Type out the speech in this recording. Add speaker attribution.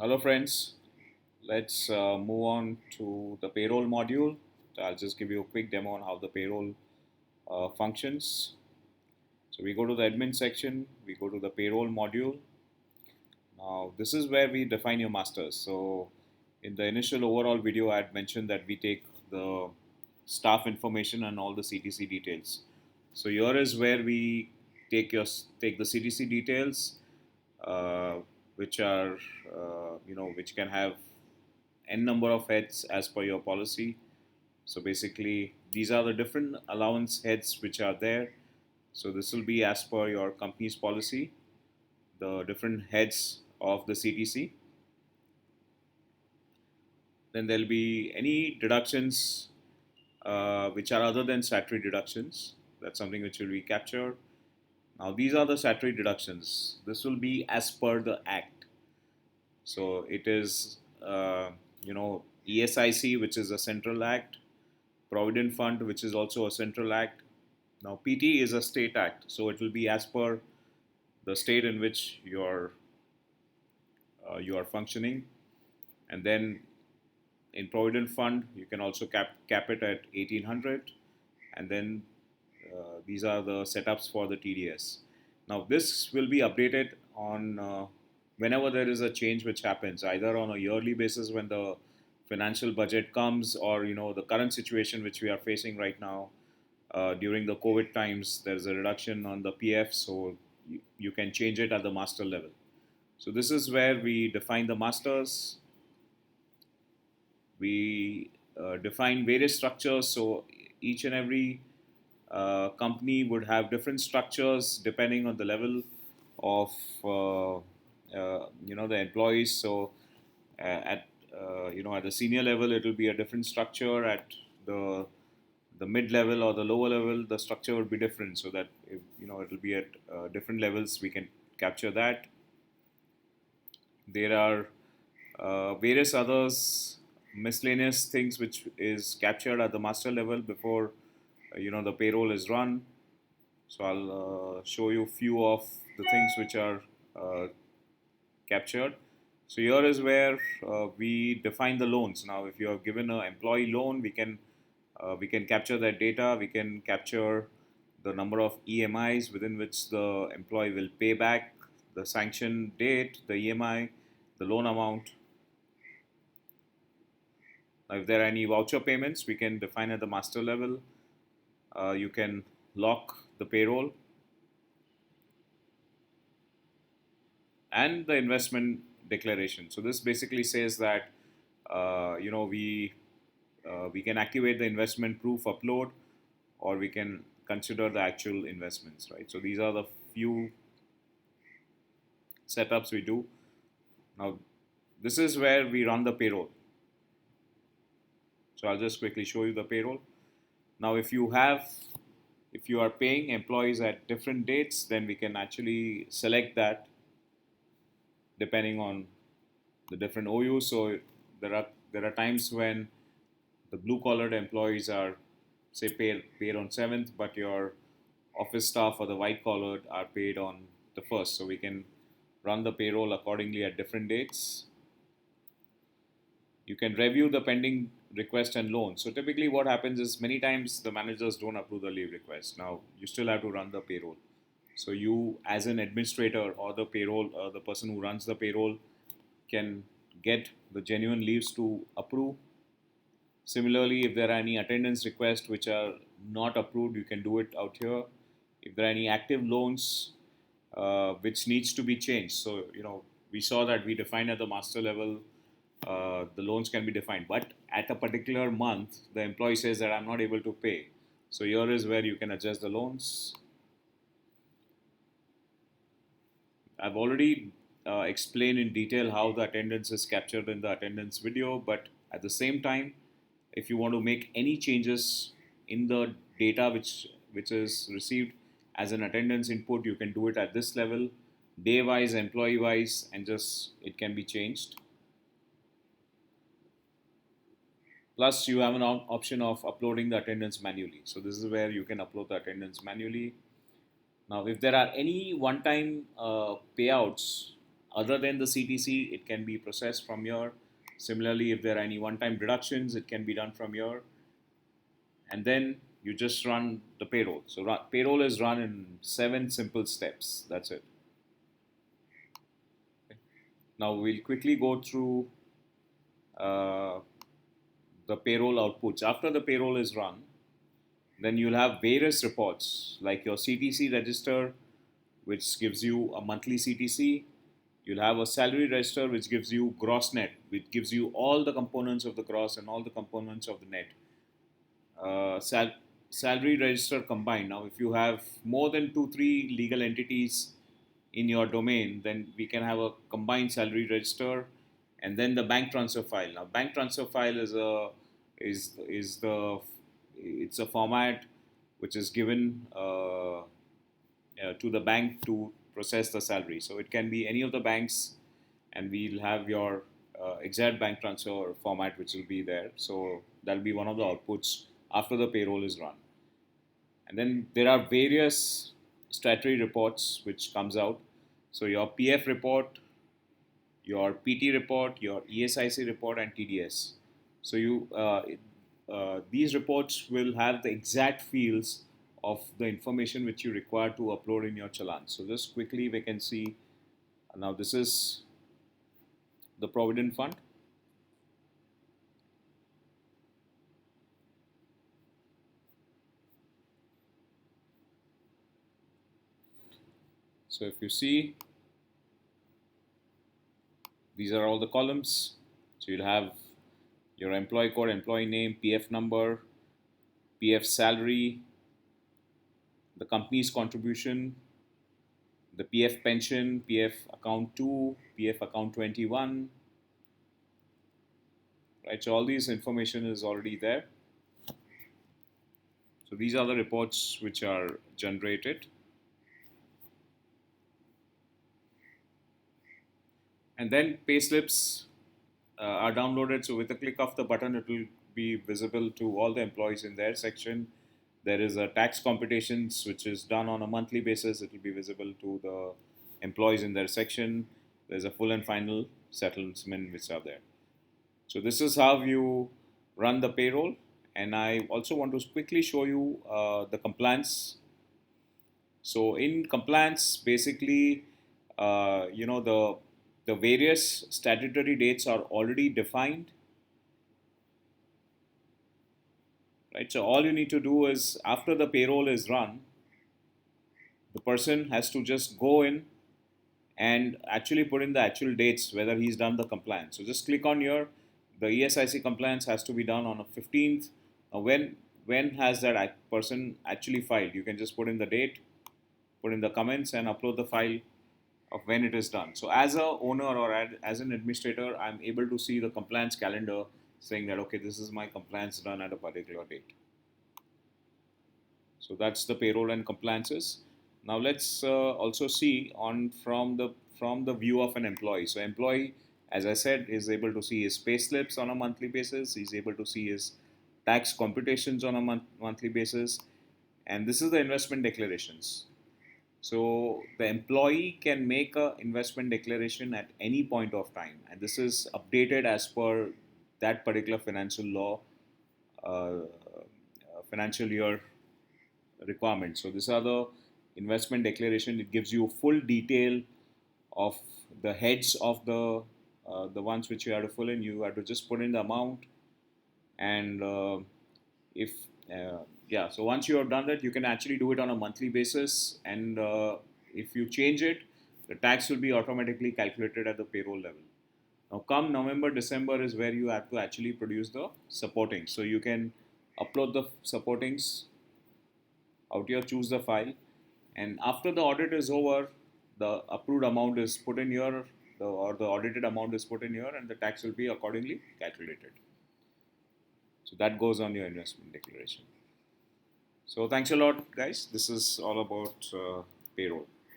Speaker 1: Hello friends, let's move on to the payroll module. I'll just give you a quick demo on how the payroll functions. So we go to the admin section, we go to the payroll module. Now this is where we define your masters. So in the initial overall video I had mentioned that we take the staff information and all the CTC details. So here is where we take the CTC details, uh, which are which can have n number of heads as per your policy. So basically, these are the different allowance heads which are there. So this will be as per your company's policy, the different heads of the CTC. Then there'll be any deductions which are other than statutory deductions. That's something which will be captured. Now these are the statutory deductions. This will be as per the Act. So it is, ESIC, which is a central act, Provident Fund, which is also a central act. Now, PT is a state act, so it will be as per the state in which you are functioning. And then in Provident Fund, you can also cap it at 1800. And then these are the setups for the TDS. Now, this will be updated on whenever there is a change which happens, either on a yearly basis when the financial budget comes, or the current situation which we are facing right now. During the COVID times, there's a reduction on the PF, so you can change it at the master level. So this is where we define the masters. We define various structures. So each and every company would have different structures depending on the level of the employees. So at at the senior level, it will be a different structure. At the mid level or the lower level, the structure would be different. So that if, it will be at different levels. We can capture that. There are various others miscellaneous things which is captured at the master level before the payroll is run. So I'll show you few of the things which are captured. So here is where we define the loans. Now, if you have given an employee loan, we can capture that data. We can capture the number of EMIs within which the employee will pay back, the sanction date, the EMI, the loan amount. Now, if there are any voucher payments, we can define at the master level. You can lock the payroll and the investment declaration. So this basically says that we can activate the investment proof upload, or we can consider the actual investments, right? So these are the few setups we do. Now this is where we run the payroll. So I'll just quickly show you the payroll. Now if you are paying employees at different dates, then we can actually select that depending on the different OUs. So there are times when the blue collared employees are say paid on 7th, but your office staff or the white collared are paid on the 1st. So we can run the payroll accordingly at different dates. You can review the pending request and loan. So typically what happens is many times the managers don't approve the leave request. Now you still have to run the payroll. So you as an administrator or the payroll, the person who runs the payroll, can get the genuine leaves to approve. Similarly, if there are any attendance requests which are not approved, you can do it out here. If there are any active loans which needs to be changed, so we saw that we defined at the master level the loans can be defined, but at a particular month the employee says that I'm not able to pay. So here is where you can adjust the loans. I've already explained in detail how the attendance is captured in the attendance video, but at the same time, if you want to make any changes in the data which is received as an attendance input, you can do it at this level, day wise, employee wise, and just it can be changed. Plus, you have an option of uploading the attendance manually. So this is where you can upload the attendance manually. Now, if there are any one-time payouts Other than the CTC, it can be processed from here. Similarly, if there are any one-time deductions, it can be done from here. And then you just run the payroll. So payroll is run in 7 simple steps. That's it. Now we'll quickly go through uh, the payroll outputs. After the payroll is run, then you'll have various reports like your CTC register, which gives you a monthly CTC. You'll have a salary register, which gives you gross net, which gives you all the components of the gross and all the components of the net. uh, sal- Salary register combined. Now, if you have more than 2, 3 legal entities in your domain, then we can have a combined salary register, and then the bank transfer file. Now, bank transfer file is the it's a format which is given to the bank to process the salary. So it can be any of the banks, and we'll have your exact bank transfer format which will be there. So that'll be one of the outputs after the payroll is run. And then there are various statutory reports which comes out. So your PF report, your PT report, your ESIC report, and TDS. So these reports will have the exact fields of the information which you require to upload in your challan. So just quickly we can see, now this is the Provident Fund. So if you see, these are all the columns. So you'll have your employee code, employee name, PF number, PF salary, the company's contribution, the PF pension, PF account 2, PF account 21, right? So all these information is already there. So these are the reports which are generated. And then payslips are downloaded. So with a click of the button, it will be visible to all the employees in their section. There is a tax computations which is done on a monthly basis. It will be visible to the employees in their section. There's a full and final settlements which are there. So this is how you run the payroll. And I also want to quickly show you the compliance. So in compliance, basically, the various statutory dates are already defined, right? So all you need to do is after the payroll is run, the person has to just go in and actually put in the actual dates whether he's done the compliance. So just click on here. The ESIC compliance has to be done on a 15th. Now when has that person actually filed? You can just put in the date, put in the comments, and upload the file of when it is done. So as a owner or as an administrator, I'm able to see the compliance calendar saying that, okay, this is my compliance done at a particular date. So that's the payroll and compliances. Now let's also see on from the view of an employee. So employee, as I said, is able to see his pay slips on a monthly basis. He's able to see his tax computations on a monthly basis. And this is the investment declarations. So the employee can make a investment declaration at any point of time, and this is updated as per that particular financial law, financial year requirement. So these are the investment declaration. It gives you full detail of the heads of the ones which you have to fill in. You have to just put in the amount, and if yeah, so once you have done that, you can actually do it on a monthly basis, and if you change it, the tax will be automatically calculated at the payroll level. Now come November, December is where you have to actually produce the supporting. So you can upload the supportings out here, choose the file, and after the audit is over, the approved amount is put in here, or the audited amount is put in here, and the tax will be accordingly calculated. So that goes on your investment declaration. So thanks a lot, guys. This is all about payroll.